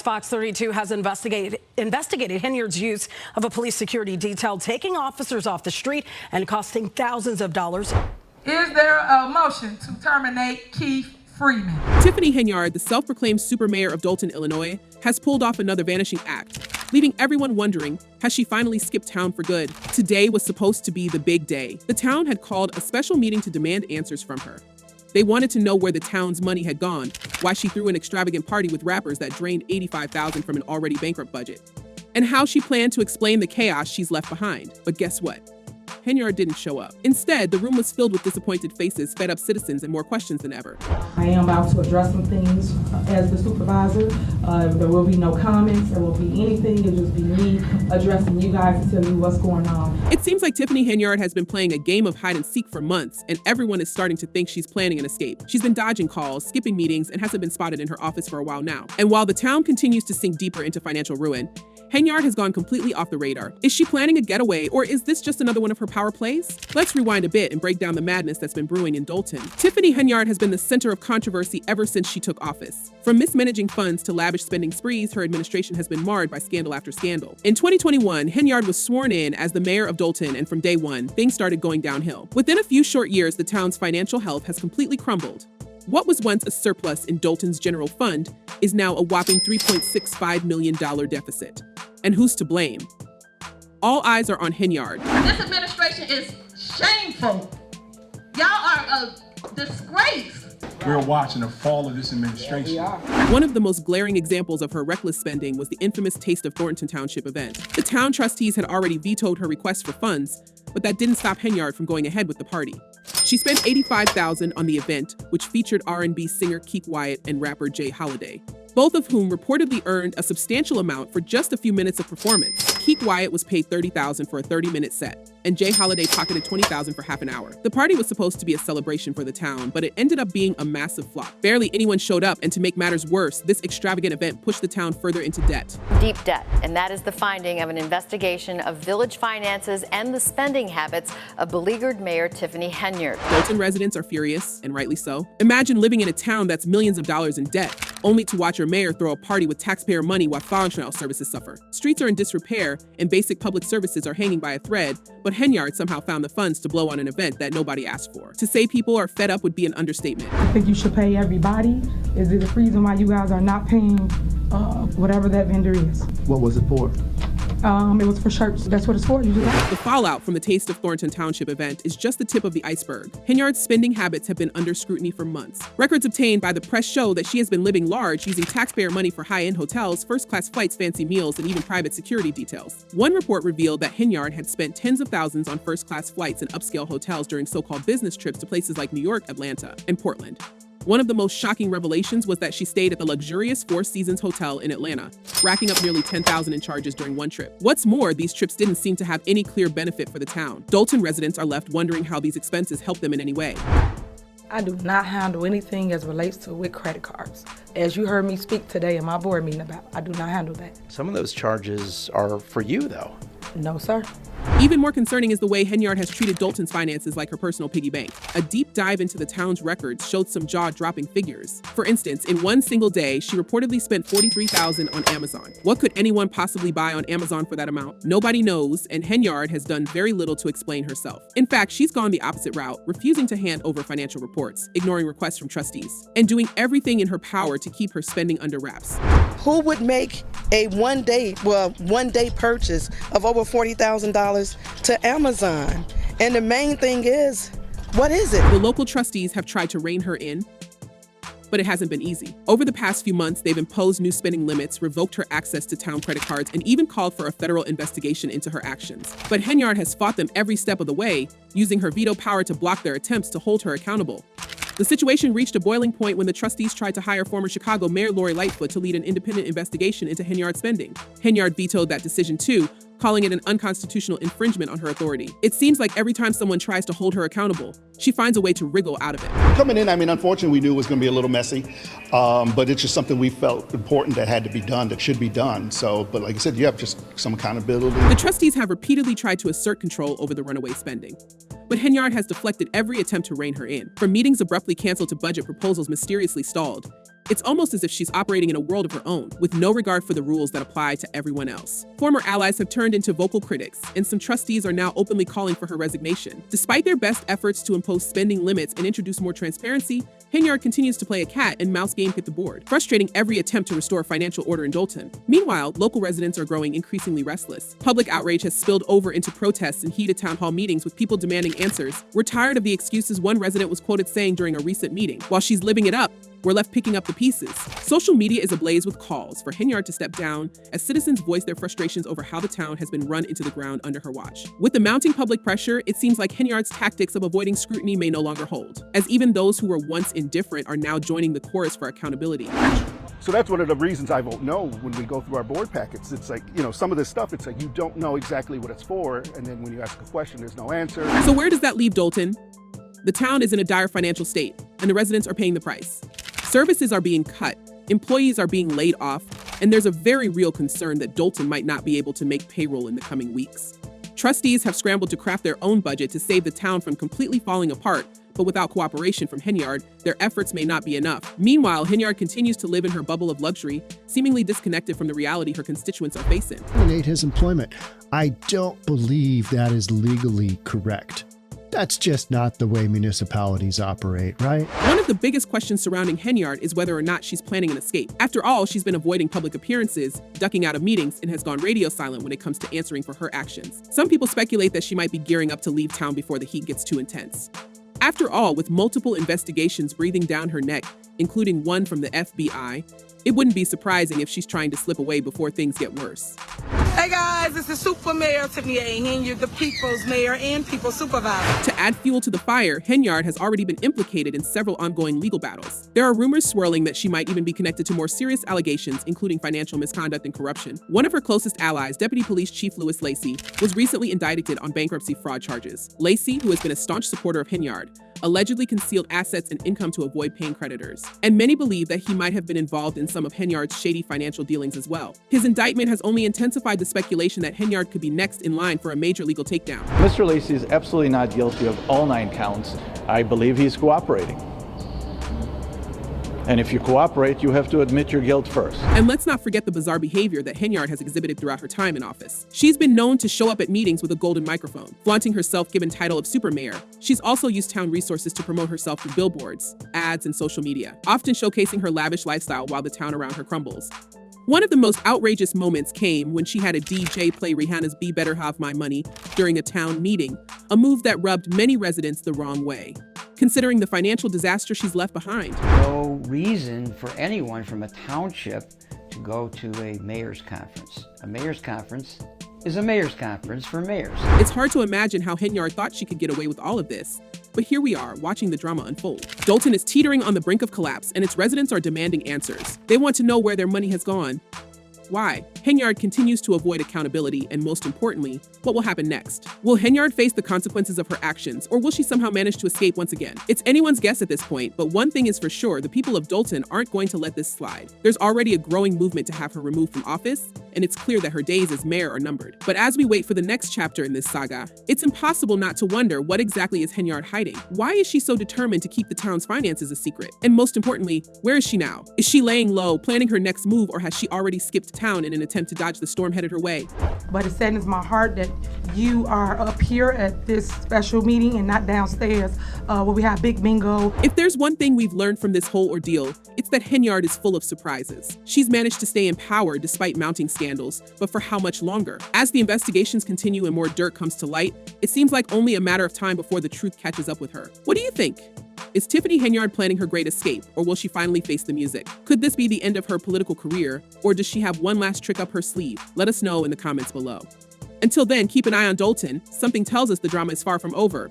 Yes, Fox 32 has investigated Henyard's use of a police security detail, taking officers off the street and costing thousands of dollars. Is there a motion to terminate Keith Freeman? Tiffany Henyard, the self-proclaimed super mayor of Dolton, Illinois, has pulled off another vanishing act, leaving everyone wondering, has she finally skipped town for good? Today was supposed to be the big day. The town had called a special meeting to demand answers from her. They wanted to know where the town's money had gone, why she threw an extravagant party with rappers that drained $85,000 from an already bankrupt budget, and how she planned to explain the chaos she's left behind. But guess what? Henyard didn't show up. Instead, the room was filled with disappointed faces, fed up citizens, and more questions than ever. I am about to address some things as the supervisor. There will be no comments, there won't be anything. It'll just be me addressing you guys to tell you what's going on. It seems like Tiffany Henyard has been playing a game of hide and seek for months, and everyone is starting to think she's planning an escape. She's been dodging calls, skipping meetings, and hasn't been spotted in her office for a while now. And while the town continues to sink deeper into financial ruin, Henyard has gone completely off the radar. Is she planning a getaway, or is this just another one of her power plays? Let's rewind a bit and break down the madness that's been brewing in Dolton. Tiffany Henyard has been the center of controversy ever since she took office. From mismanaging funds to lavish spending sprees, her administration has been marred by scandal after scandal. In 2021, Henyard was sworn in as the mayor of Dolton, and from day one, things started going downhill. Within a few short years, the town's financial health has completely crumbled. What was once a surplus in Dolton's general fund is now a whopping $3.65 million deficit. And who's to blame? All eyes are on Henyard. This administration is shameful. Y'all are a disgrace. We're watching the fall of this administration. One of the most glaring examples of her reckless spending was the infamous Taste of Thornton Township event. The town trustees had already vetoed her request for funds, but that didn't stop Henyard from going ahead with the party. She spent $85,000 on the event, which featured R&B singer Keith Wyatt and rapper Jay Holiday, both of whom reportedly earned a substantial amount for just a few minutes of performance. Keith Wyatt was paid $30,000 for a 30-minute set, and Jay Holiday pocketed $20,000 for half an hour. The party was supposed to be a celebration for the town, but it ended up being a massive flop. Barely anyone showed up, and to make matters worse, this extravagant event pushed the town further into debt. Deep debt, and that is the finding of an investigation of village finances and the spending habits of beleaguered Mayor Tiffany Henyard. Dolton residents are furious, and rightly so. Imagine living in a town that's millions of dollars in debt, only to watch your mayor throw a party with taxpayer money while functional services suffer. Streets are in disrepair, and basic public services are hanging by a thread, but Henyard somehow found the funds to blow on an event that nobody asked for. To say people are fed up would be an understatement. I think you should pay everybody. Is there a reason why you guys are not paying whatever that vendor is? What was it for? It was for shirts. That's what it's for. You do that. The fallout from the Taste of Thornton Township event is just the tip of the iceberg. Henyard's spending habits have been under scrutiny for months. Records obtained by the press show that she has been living large, using taxpayer money for high-end hotels, first-class flights, fancy meals, and even private security details. One report revealed that Henyard had spent tens of thousands on first-class flights and upscale hotels during so-called business trips to places like New York, Atlanta, and Portland. One of the most shocking revelations was that she stayed at the luxurious Four Seasons Hotel in Atlanta, racking up nearly $10,000 in charges during one trip. What's more, these trips didn't seem to have any clear benefit for the town. Dolton residents are left wondering how these expenses help them in any way. I do not handle anything as relates to with credit cards. As you heard me speak today in my board meeting about, I do not handle that. Some of those charges are for you, though. No, sir. Even more concerning is the way Henyard has treated Dolton's finances like her personal piggy bank. A deep dive into the town's records showed some jaw-dropping figures. For instance, in one single day, she reportedly spent $43,000 on Amazon. What could anyone possibly buy on Amazon for that amount? Nobody knows, and Henyard has done very little to explain herself. In fact, she's gone the opposite route, refusing to hand over financial reports, ignoring requests from trustees, and doing everything in her power to keep her spending under wraps. Who would make a one-day purchase of over $40,000 to Amazon? And the main thing is, what is it? The local trustees have tried to rein her in, but it hasn't been easy. Over the past few months, they've imposed new spending limits, revoked her access to town credit cards, and even called for a federal investigation into her actions. But Henyard has fought them every step of the way, using her veto power to block their attempts to hold her accountable. The situation reached a boiling point when the trustees tried to hire former Chicago Mayor Lori Lightfoot to lead an independent investigation into Henyard's spending. Henyard vetoed that decision too, calling it an unconstitutional infringement on her authority. It seems like every time someone tries to hold her accountable, she finds a way to wriggle out of it. Coming in, unfortunately, we knew it was going to be a little messy, but it's just something we felt important that had to be done, that should be done. So, but like I said, you have just some accountability. The trustees have repeatedly tried to assert control over the runaway spending, but Henyard has deflected every attempt to rein her in. From meetings abruptly canceled to budget proposals mysteriously stalled, It's almost as if she's operating in a world of her own, with no regard for the rules that apply to everyone else. Former allies have turned into vocal critics, and some trustees are now openly calling for her resignation. Despite their best efforts to impose spending limits and introduce more transparency, Henyard continues to play a cat and mouse game at the board, frustrating every attempt to restore financial order in Dolton. Meanwhile, local residents are growing increasingly restless. Public outrage has spilled over into protests and heated town hall meetings with people demanding answers. "We're tired of the excuses," one resident was quoted saying during a recent meeting. "While she's living it up, we're left picking up the pieces." Social media is ablaze with calls for Henyard to step down as citizens voice their frustrations over how the town has been run into the ground under her watch. With the mounting public pressure, it seems like Henyard's tactics of avoiding scrutiny may no longer hold, as even those who were once indifferent are now joining the chorus for accountability. So that's one of the reasons I vote no when we go through our board packets. It's like, some of this stuff, it's like you don't know exactly what it's for, and then when you ask a question, there's no answer. So where does that leave Dolton? The town is in a dire financial state, and the residents are paying the price. Services are being cut, employees are being laid off, and there's a very real concern that Dolton might not be able to make payroll in the coming weeks. Trustees have scrambled to craft their own budget to save the town from completely falling apart, but without cooperation from Henyard, their efforts may not be enough. Meanwhile, Henyard continues to live in her bubble of luxury, seemingly disconnected from the reality her constituents are facing. Terminate his employment. I don't believe that is legally correct. That's just not the way municipalities operate, right? One of the biggest questions surrounding Henyard is whether or not she's planning an escape. After all, she's been avoiding public appearances, ducking out of meetings, and has gone radio silent when it comes to answering for her actions. Some people speculate that she might be gearing up to leave town before the heat gets too intense. After all, with multiple investigations breathing down her neck, including one from the FBI, it wouldn't be surprising if she's trying to slip away before things get worse. Hey guys, this is Super Mayor Tiffany Henyard, the People's Mayor and People's Supervisor. To add fuel to the fire, Henyard has already been implicated in several ongoing legal battles. There are rumors swirling that she might even be connected to more serious allegations, including financial misconduct and corruption. One of her closest allies, Deputy Police Chief Louis Lacey, was recently indicted on bankruptcy fraud charges. Lacey, who has been a staunch supporter of Henyard, allegedly concealed assets and income to avoid paying creditors. And many believe that he might have been involved in some of Henyard's shady financial dealings as well. His indictment has only intensified the speculation that Henyard could be next in line for a major legal takedown. Mr. Lacey is absolutely not guilty of all 9 counts. I believe he's cooperating. And if you cooperate, you have to admit your guilt first. And let's not forget the bizarre behavior that Henyard has exhibited throughout her time in office. She's been known to show up at meetings with a golden microphone, flaunting her self-given title of super mayor. She's also used town resources to promote herself through billboards, ads, and social media, often showcasing her lavish lifestyle while the town around her crumbles. One of the most outrageous moments came when she had a DJ play Rihanna's "Be Better Have My Money" during a town meeting, a move that rubbed many residents the wrong way, considering the financial disaster she's left behind. No reason for anyone from a township to go to a mayor's conference. A mayor's conference is a mayor's conference for mayors. It's hard to imagine how Henyard thought she could get away with all of this, but here we are, watching the drama unfold. Dolton is teetering on the brink of collapse, and its residents are demanding answers. They want to know where their money has gone. Why? Henyard continues to avoid accountability, and most importantly, what will happen next? Will Henyard face the consequences of her actions, or will she somehow manage to escape once again? It's anyone's guess at this point, but one thing is for sure, the people of Dolton aren't going to let this slide. There's already a growing movement to have her removed from office, and it's clear that her days as mayor are numbered. But as we wait for the next chapter in this saga, it's impossible not to wonder, what exactly is Henyard hiding? Why is she so determined to keep the town's finances a secret? And most importantly, where is she now? Is she laying low, planning her next move, or has she already skipped town in an attempt to dodge the storm headed her way? But it saddens my heart that you are up here at this special meeting and not downstairs where we have big bingo. If there's one thing we've learned from this whole ordeal, it's that Henyard is full of surprises. She's managed to stay in power despite mounting scandals, but for how much longer? As the investigations continue and more dirt comes to light, it seems like only a matter of time before the truth catches up with her. What do you think? Is Tiffany Henyard planning her great escape, or will she finally face the music? Could this be the end of her political career, or does she have one last trick up her sleeve? Let us know in the comments below. Until then, keep an eye on Dolton. Something tells us the drama is far from over.